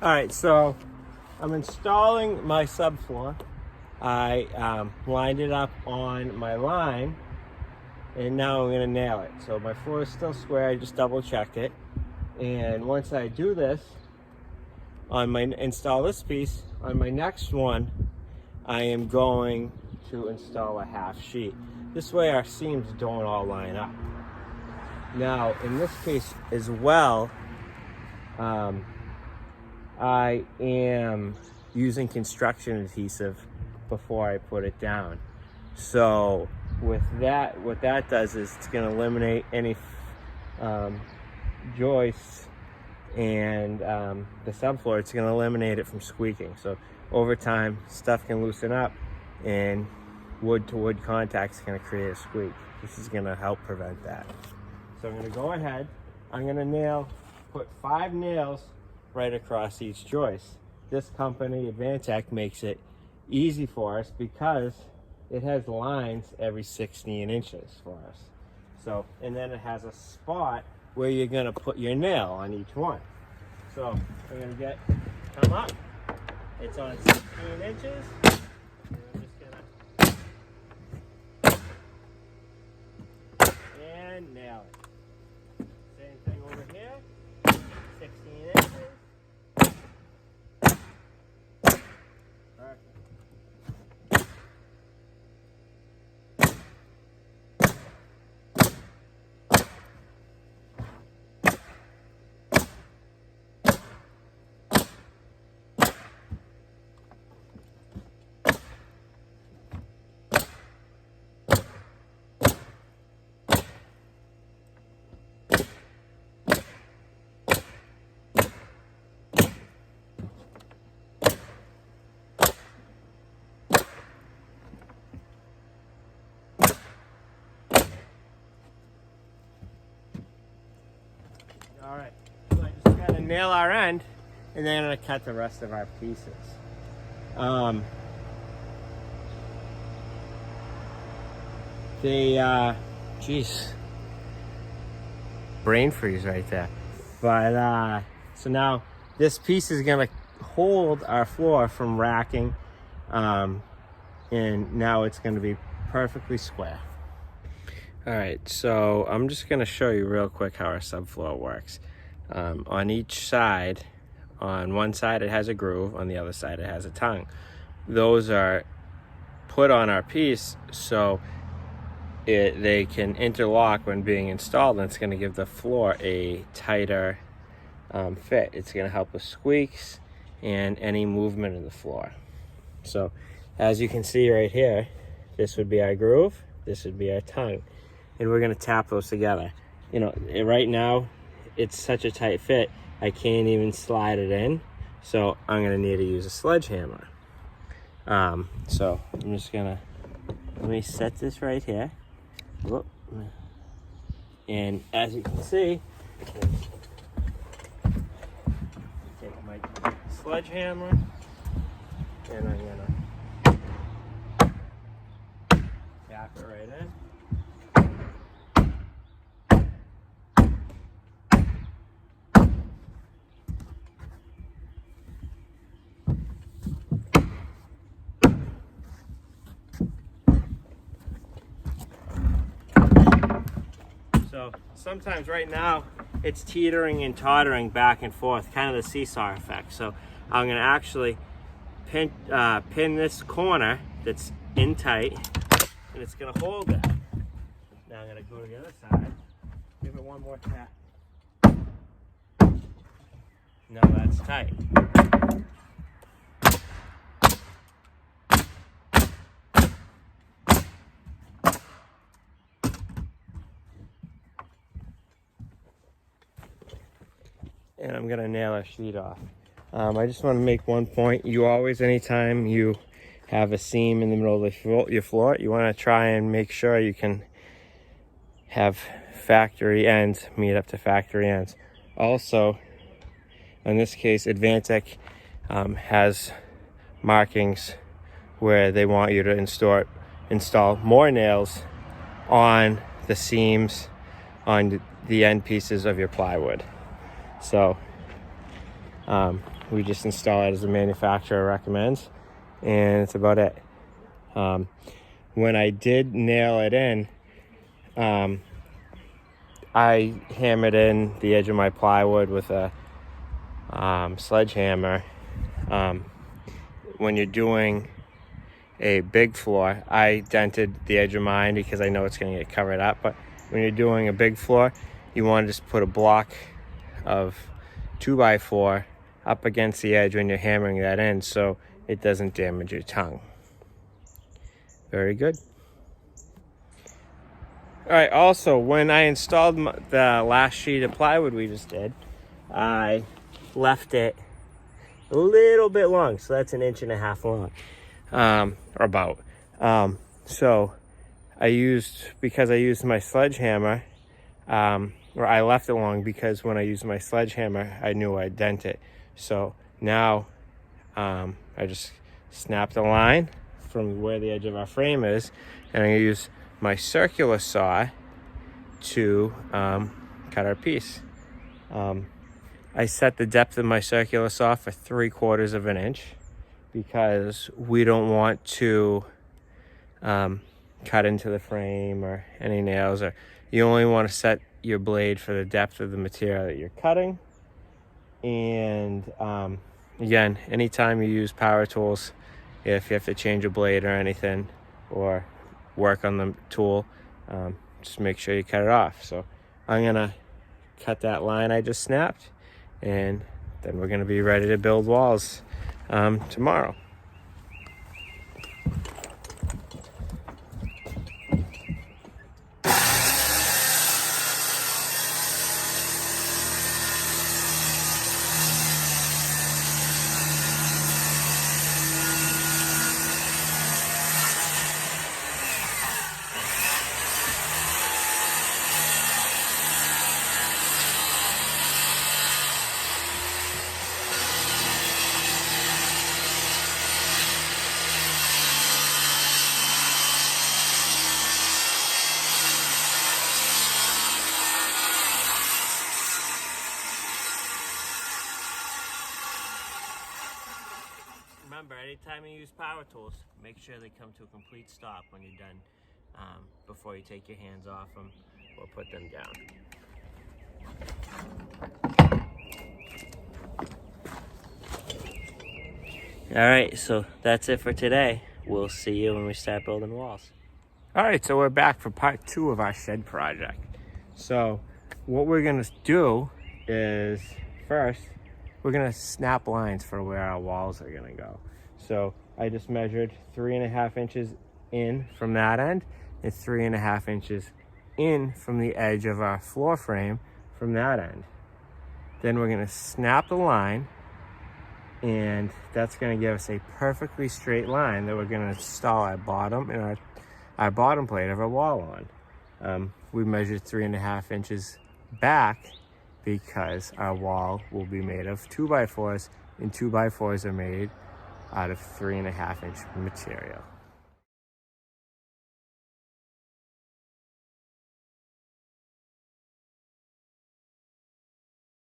All right, so I'm installing my subfloor. I lined it up on my line, and now I'm gonna nail it. So my floor is still square, I just double checked it. And once I do this, install this piece, on my next one, I am going to install a half sheet. This way our seams don't all line up. Now, in this case as well, I am using construction adhesive before I put it down. So with that, what that does is it's going to eliminate any joists, and the subfloor, it's going to eliminate it from squeaking. So over time, stuff can loosen up, and wood-to-wood contact is going to create a squeak. This is going to help prevent that. So I'm going to go ahead. I'm going to put 5 nails right across each joist. This company, Advantech, makes it easy for us because it has lines every 16 inches for us. So, and then it has a spot where you're going to put your nail on each one. So I'm going to come up. It's on 16 inches. And I'm just going to nail it. Same thing over here. 16 inches. Perfect. All right, so I just got to nail our end, and then I'm going to cut the rest of our pieces. Geez, brain freeze right there. But so now this piece is going to hold our floor from racking, and now it's going to be perfectly square. All right, so I'm just going to show you real quick how our subfloor works. On each side, on one side it has a groove, on the other side it has a tongue. Those are put on our piece so they can interlock when being installed, and it's going to give the floor a tighter fit. It's going to help with squeaks and any movement of the floor. So as you can see right here, this would be our groove, this would be our tongue. And we're gonna tap those together. You know, right now, it's such a tight fit, I can't even slide it in. So I'm gonna need to use a sledgehammer. So I'm just gonna, let me set this right here. Whoop. And as you can see, take my sledgehammer, and I'm gonna tap it right in. So sometimes right now it's teetering and tottering back and forth, kind of the seesaw effect. So I'm going to actually pin this corner that's in tight, and it's going to hold that. Now I'm going to go to the other side, give it one more tap. Now that's tight. And I'm gonna nail our sheet off. I just want to make one point. You always, anytime you have a seam in the middle of your floor, you want to try and make sure you can have factory ends meet up to factory ends. Also, in this case, Advantech has markings where they want you to install more nails on the seams on the end pieces of your plywood. So We just install it as the manufacturer recommends, and it's about it. When I did nail it in, I hammered in the edge of my plywood with a sledgehammer. When you're doing a big floor, I dented the edge of mine because I know it's going to get covered up. But when you're doing a big floor, you want to just put a block of 2x4 up against the edge when you're hammering that in, so it doesn't damage your tongue. Very good. All right, also, when I installed the last sheet of plywood we just did, I left it a little bit long, so that's 1.5 inches long, or about. So because I used my sledgehammer, or I left it long because when I used my sledgehammer, I knew I'd dent it. So now I just snapped a line from where the edge of our frame is, and I use my circular saw to cut our piece. I set the depth of my circular saw for 3/4 inch because we don't want to cut into the frame or any nails, or you only want to set your blade for the depth of the material that you're cutting. And again, anytime you use power tools, if you have to change a blade or anything or work on the tool, just make sure you cut it off. So I'm gonna cut that line I just snapped, and then we're gonna be ready to build walls tomorrow. Remember, anytime you use power tools, make sure they come to a complete stop when you're done, before you take your hands off them or put them down. All right, so that's it for today. We'll see you when we start building walls. All right, so we're back for part 2 of our shed project. So what we're gonna do is, first, we're gonna snap lines for where our walls are gonna go. So I just measured 3.5 inches in from that end and 3.5 inches in from the edge of our floor frame from that end. Then we're gonna snap the line, and that's gonna give us a perfectly straight line that we're gonna install our bottom and our bottom plate of our wall on. We measured 3.5 inches back because our wall will be made of 2x4s, and 2x4s are made out of 3.5 inch material.